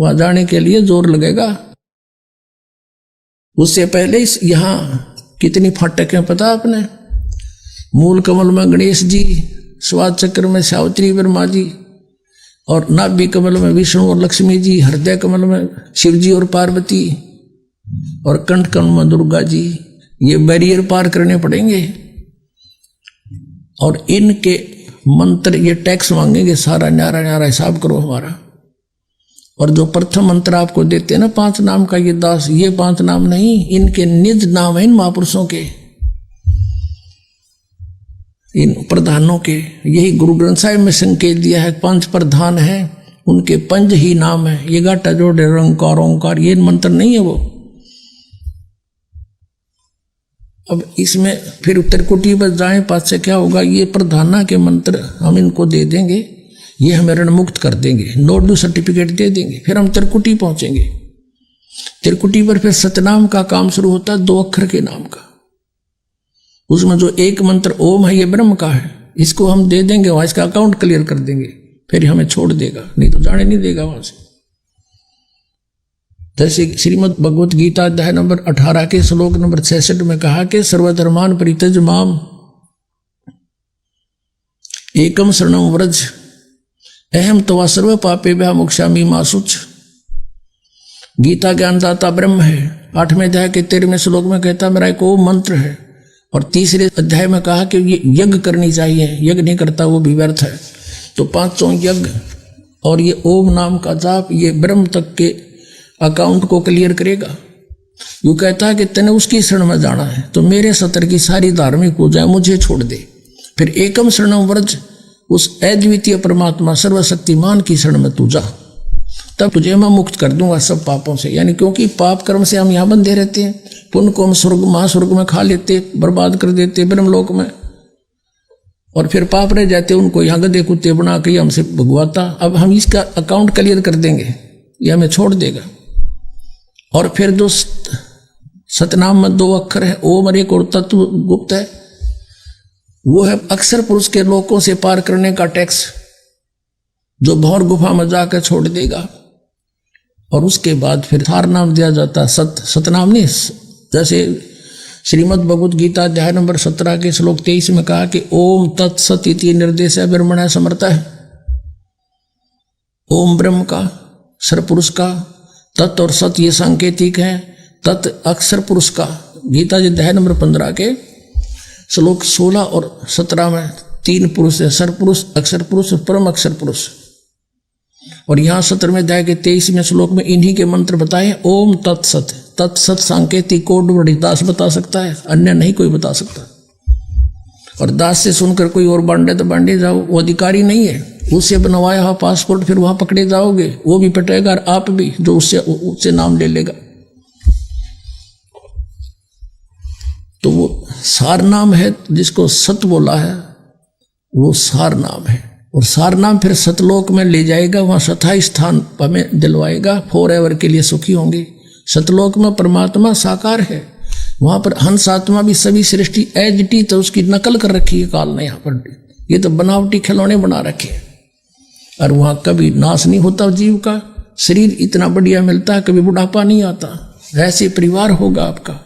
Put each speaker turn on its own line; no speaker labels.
वहां जाने के लिए जोर लगेगा। उससे पहले यहां कितनी फाटक है पता आपने? मूल कमल में गणेश जी, स्वाद चक्र में सावित्री ब्रह्मा जी, और नाभि कमल में विष्णु और लक्ष्मी जी, हृदय कमल में शिव जी और पार्वती, और कंठ कमल में दुर्गा जी। ये बैरियर पार करने पड़ेंगे और इनके मंत्र ये टैक्स मांगेंगे सारा, न्यारा न्यारा हिसाब करो हमारा। और जो प्रथम मंत्र आपको देते हैं ना 5 नाम का, ये दास, ये 5 नाम नहीं, इनके निज नाम है इन महापुरुषों के, इन प्रधानों के। यही गुरु ग्रंथ साहिब में संकेत दिया है, 5 प्रधान हैं, उनके 5 ही नाम है। ये गाटा जोड़े रंकार ओंकार, ये मंत्र नहीं है वो। अब इसमें फिर उत्तरकुटी पर जाए पास से क्या होगा? ये प्रधाना के मंत्र हम इनको दे देंगे, ये हमें ऋण मुक्त कर देंगे, नोडल सर्टिफिकेट दे देंगे। फिर हम त्रिकुटी पहुंचेंगे। त्रिकुटी पर फिर सतनाम का काम शुरू होता है, 2 अक्षर के नाम का। उसमें जो एक मंत्र ओम है, ये ब्रह्म का है, इसको हम दे देंगे, वहां इसका अकाउंट क्लियर कर देंगे, फिर हमें छोड़ देगा, नहीं तो जाने नहीं देगा वहां से। जैसे श्रीमद् भगवत गीता अध्याय नंबर 18 के श्लोक नंबर 66 में कहा कि सर्वधर्मान परित्यज माम एकम शरणम व्रज अहम तवा सर्व पापेभ्यः मोक्षामि मा शुच। गीता ज्ञानदाता ब्रह्म है। 8वें अध्याय के 13वें श्लोक में कहता मेरा एक ओम मंत्र है। और 3रे अध्याय में कहा कि ये यज्ञ करनी चाहिए, यज्ञ नहीं करता वो भी व्यर्थ है। तो 5 यज्ञ और ये ओम नाम का जाप, ये ब्रह्म तक के अकाउंट को क्लियर करेगा। यूँ कहता है कि तने उसकी शरण में जाना है तो मेरे सतर की सारी धार्मिक पूजाएं मुझे छोड़ दे। फिर एकम शरणम व्रज, उस अद्वितीय परमात्मा सर्वशक्तिमान की शरण में तू जा, तब तुझे मैं मुक्त कर दूंगा सब पापों से। यानी क्योंकि पाप कर्म से हम यहाँ बंधे रहते हैं, पुण्य को हम स्वर्ग महास्वर्ग में खा लेते, बर्बाद कर देते ब्रह्मलोक में, और फिर पाप रह जाते, उनको यहाँ गधे कुत्ते बना के हमसे भगवाता। अब हम इसका अकाउंट क्लियर कर देंगे, ये हमें छोड़ देगा। और फिर जो सतनाम में 2 अक्षर है, ओम और एक और तत्व गुप्त है, वो है अक्षर पुरुष के लोकों से पार करने का टैक्स, जो भौर गुफा में जाकर छोड़ देगा। और उसके बाद फिर सार नाम दिया जाता है, सतनाम नहीं। जैसे श्रीमद् भगवत गीता अध्याय नंबर 17 के श्लोक 23 में कहा कि ओम तत्सत इति निर्देश ब्रह्मण समर्थ है। ओम ब्रह्म का, सरपुरुष का, तत् और सत ये सांकेतिक है, तत् अक्षर पुरुष का। गीता जी अध्याय नंबर 15 के श्लोक 16 और 17 में 3 पुरुष है, सरपुरुष, अक्षर पुरुष, परम अक्षर पुरुष। और यहाँ 17वें अध्याय के 23वें श्लोक में इन्हीं के मंत्र बताए, ओम तत्सत। तत्सत सांकेतिक कोड बड़ी दास बता सकता है, अन्य नहीं कोई बता सकता। और दास से सुनकर कोई और बांटे तो बांटे जाओ, वो अधिकारी नहीं है। उससे बनवाया हुआ पासपोर्ट फिर वहां पकड़े जाओगे, वो भी पटेगा और आप भी, जो उससे नाम ले लेगा। तो वो सार नाम है, जिसको सत बोला है वो सार नाम है। और सार नाम फिर सतलोक में ले जाएगा, वहां सथाई स्थान हमें दिलवाएगा, फॉरएवर के लिए सुखी होंगे। सतलोक में परमात्मा साकार है, वहां पर हंस आत्मा भी सभी सृष्टि एज इट इज, तो उसकी नकल कर रखी है काल ने। यहाँ पर ये तो बनावटी खिलौने बना रखे हैं। और वहां कभी नाश नहीं होता जीव का, शरीर इतना बढ़िया मिलता है, कभी बुढ़ापा नहीं आता। ऐसे परिवार होगा आपका।